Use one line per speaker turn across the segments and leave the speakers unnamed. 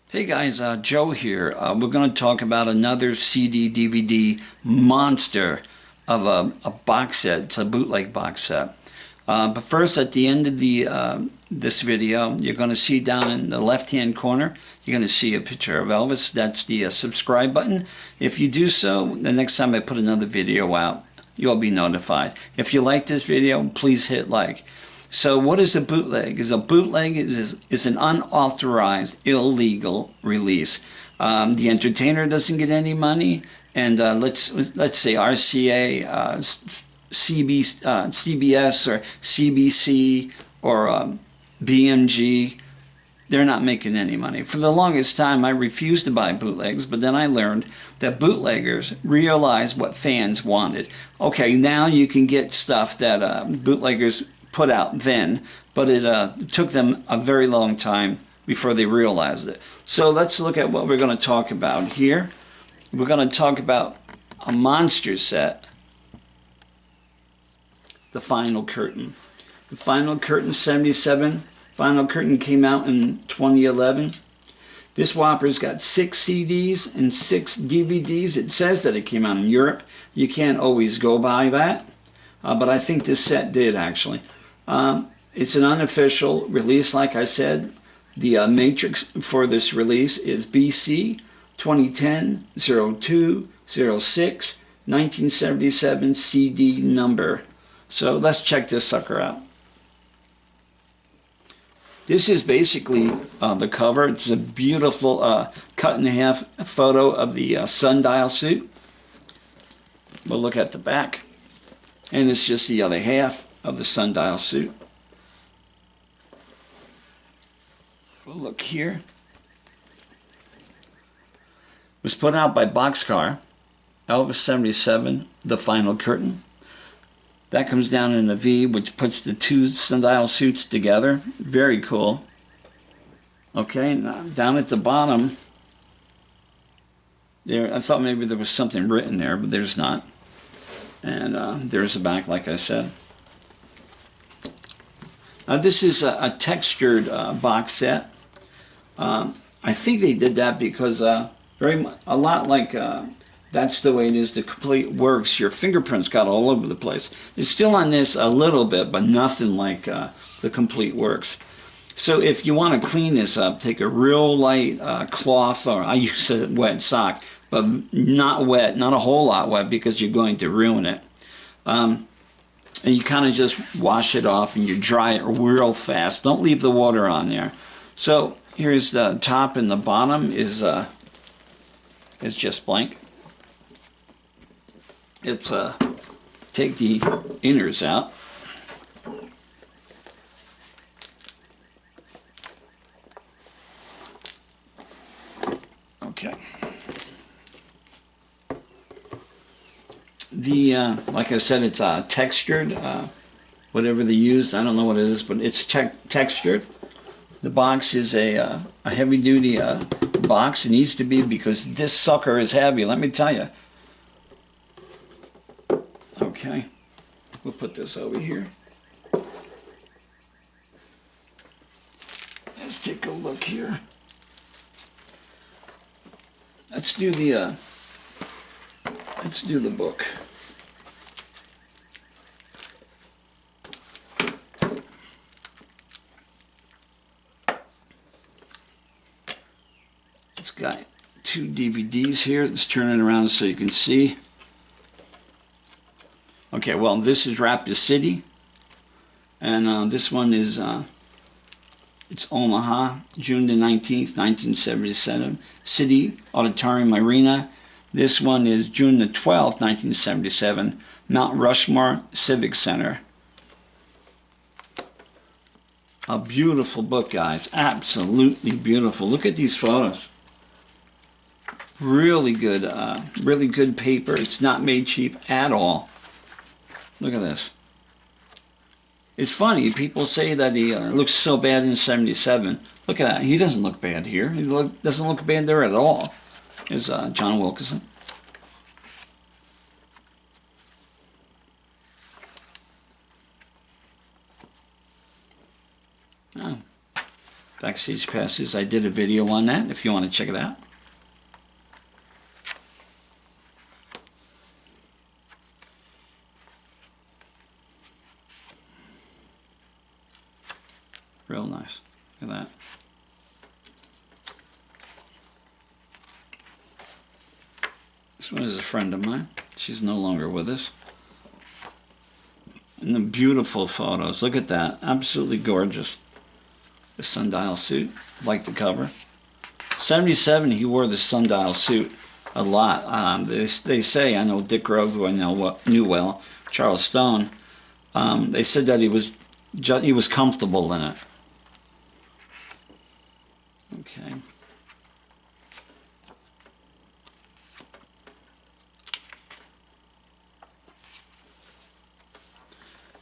Hey guys, Joe here. We're going to talk about another CD DVD monster of a box set. It's a bootleg box set. But first, at the end of this video, you're going to see down in the left-hand corner, you're going to see a picture of Elvis. That's the subscribe button. If you do so, the next time I put another video out, you'll be notified. If you like this video, please hit like. So what is a bootleg? A bootleg is an unauthorized, illegal release. The entertainer doesn't get any money, and let's say RCA, CBS, or CBC, or BMG. They're not making any money. For the longest time, I refused to buy bootlegs, but then I learned that bootleggers realized what fans wanted. Okay, now you can get stuff that bootleggers put out then, but it took them a very long time before they realized it. So let's look at what we're going to talk about here. We're going to talk about a monster set, the Final Curtain. The Final Curtain 77. Final Curtain came out in 2011. This whopper's got 6 CDs and 6 DVDs. It says that it came out in Europe. You can't always go by that, but I think this set did actually. It's an unofficial release, like I said. The matrix for this release is BC 2010-02-06 1977 CD number. So let's check this sucker out. This is basically the cover. It's a beautiful cut in half photo of the sundial suit. We'll look at the back. And it's just the other half of the sundial suit. We'll look here. It was put out by Boxcar, Elvis 77, the Final Curtain. That comes down in a V, which puts the two sundial suits together. Very cool. Okay, now down at the bottom, there, I thought maybe there was something written there, but there's not. And there's the back, like I said. This is a textured box set. I think they did that because a lot like That's the Way It Is, the complete works. Your fingerprints got all over the place. It's still on this a little bit, but nothing like the complete works. So if you want to clean this up, take a real light cloth, or I use a wet sock, but not wet, not a whole lot wet, because you're going to ruin it. And you kind of just wash it off and you dry it real fast. Don't leave the water on there. So here's the top, and the bottom is just blank. It's take the inners out. Okay. Like I said, it's textured, whatever they used. I don't know what it is, but it's textured. The box is a heavy-duty box. It needs to be, because this sucker is heavy, let me tell you. Okay, we'll put this over here. Let's take a look here. Let's do the book. It's got 2 DVDs here. Let's turn it around so you can see. Okay, well, this is Rapid City, and this one is it's Omaha, June the 19th, 1977, City Auditorium Arena. This one is June the 12th, 1977, Mount Rushmore Civic Center. A beautiful book, guys. Absolutely beautiful. Look at these photos. Really good paper. It's not made cheap at all. Look at this. It's funny, people say that he looks so bad in 77. Look at that. He doesn't look bad here. He doesn't look bad there at all. Is John Wilkinson. Oh. Backstage passes. I did a video on that if you want to check it out. Real nice. Look at that. This one is a friend of mine. She's no longer with us. And the beautiful photos. Look at that. Absolutely gorgeous. The sundial suit. Like the cover. 77, he wore the sundial suit a lot. They say, I know Dick Grove, who I knew well, Charles Stone, they said that he was comfortable in it. Okay.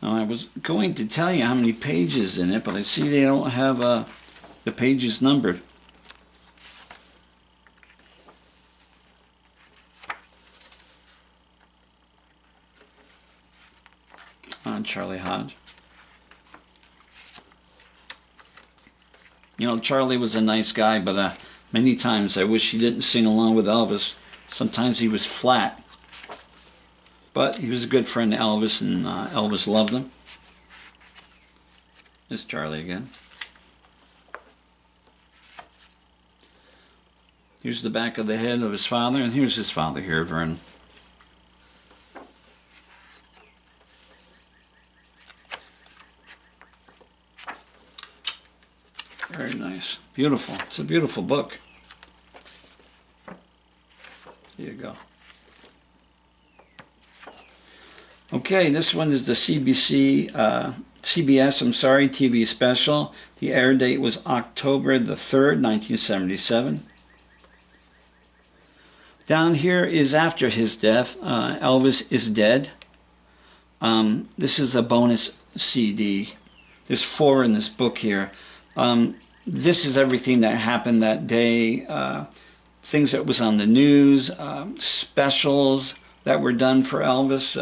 Now, I was going to tell you how many pages in it, but I see they don't have the pages numbered. On Charlie Hodge. You know, Charlie was a nice guy, but many times I wish he didn't sing along with Elvis. Sometimes he was flat. But he was a good friend to Elvis, and Elvis loved him. There's Charlie again. Here's the back of the head of his father, and here's his father here, Vern. Very nice. Beautiful. It's a beautiful book. Here you go. Okay, this one is the CBS, TV special. The air date was October the 3rd, 1977. Down here is after his death. Elvis is dead. This is a bonus CD. There's 4 in this book here. This is everything that happened that day. Things that was on the news, specials that were done for Elvis.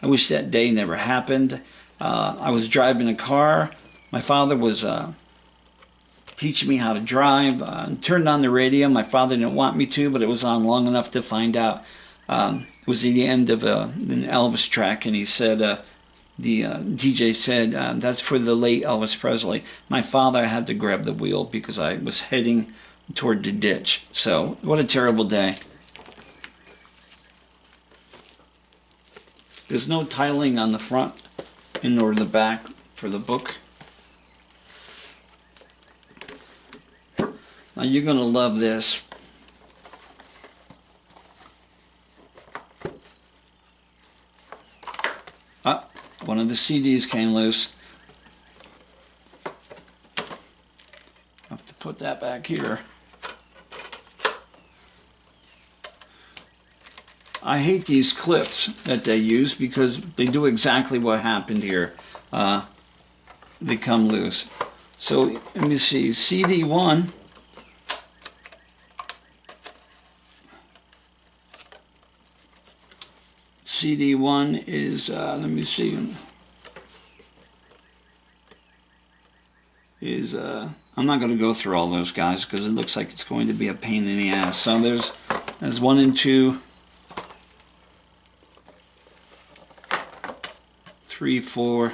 I wish that day never happened. I was driving a car. My father was teaching me how to drive. Turned on the radio. My father didn't want me to, but it was on long enough to find out. It was the end of an Elvis track, and he said, the DJ said, that's for the late Elvis Presley. My father had to grab the wheel because I was heading toward the ditch. So, what a terrible day. There's no titling on the front nor the back for the book. Now you're going to love this. Ah, one of the CDs came loose. I have to put that back here. I hate these clips that they use because they do exactly what happened here. They come loose. So let me see, CD1. CD1 is, let me see, I'm not going to go through all those guys because it looks like it's going to be a pain in the ass. So there's 1 and 2. 3, 4.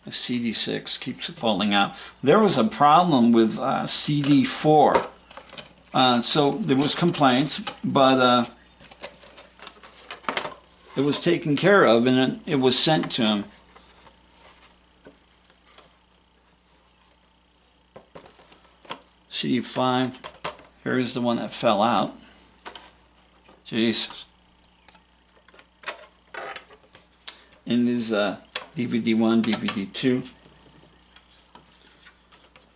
The CD6 keeps falling out. There was a problem with CD4. So there was complaints, but it was taken care of and it was sent to him. CD5. Here's the one that fell out. Jesus. And there's DVD1, DVD2.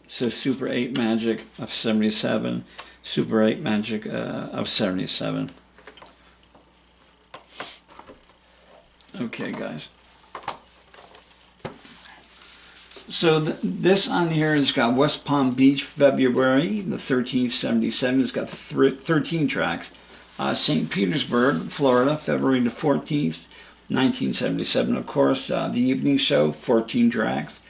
So Super 8 Magic of 77. Super 8 Magic of 77. Okay, guys. So this on here has got West Palm Beach, February the 13th, 77. It's got 13 tracks. St. Petersburg, Florida, February the 14th. 1977, of course. The Evening Show, 14 tracks.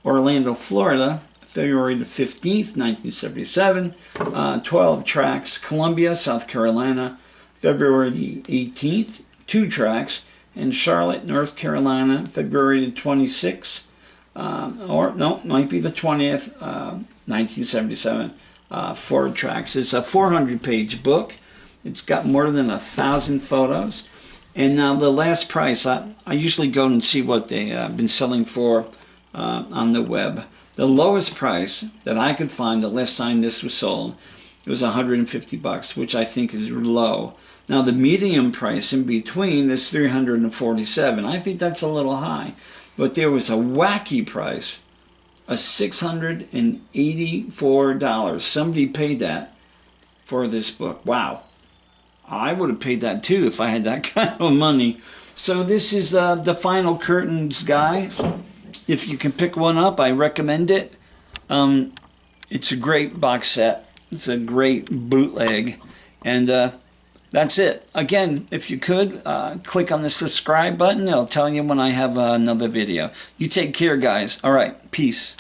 Orlando, Florida, February the 15th, 1977, 12 tracks. Columbia, South Carolina, February the 18th, 2 tracks. And Charlotte, North Carolina, February the 26th, or no, might be the 20th, 1977, 4 tracks. It's a 400-page book. It's got more than 1,000 photos. And now the last price, I usually go and see what they've been selling for on the web. The lowest price that I could find the last time this was sold, it was $150, which I think is low. Now the medium price in between is $347. I think that's a little high. But there was a wacky price of $684. Somebody paid that for this book. Wow. I would have paid that too if I had that kind of money. So this is the final Curtains, guys. If you can pick one up, I recommend it. It's a great box set. It's a great bootleg. And that's it. Again, if you could, click on the subscribe button. It'll tell you when I have another video. You take care, guys. All right. Peace.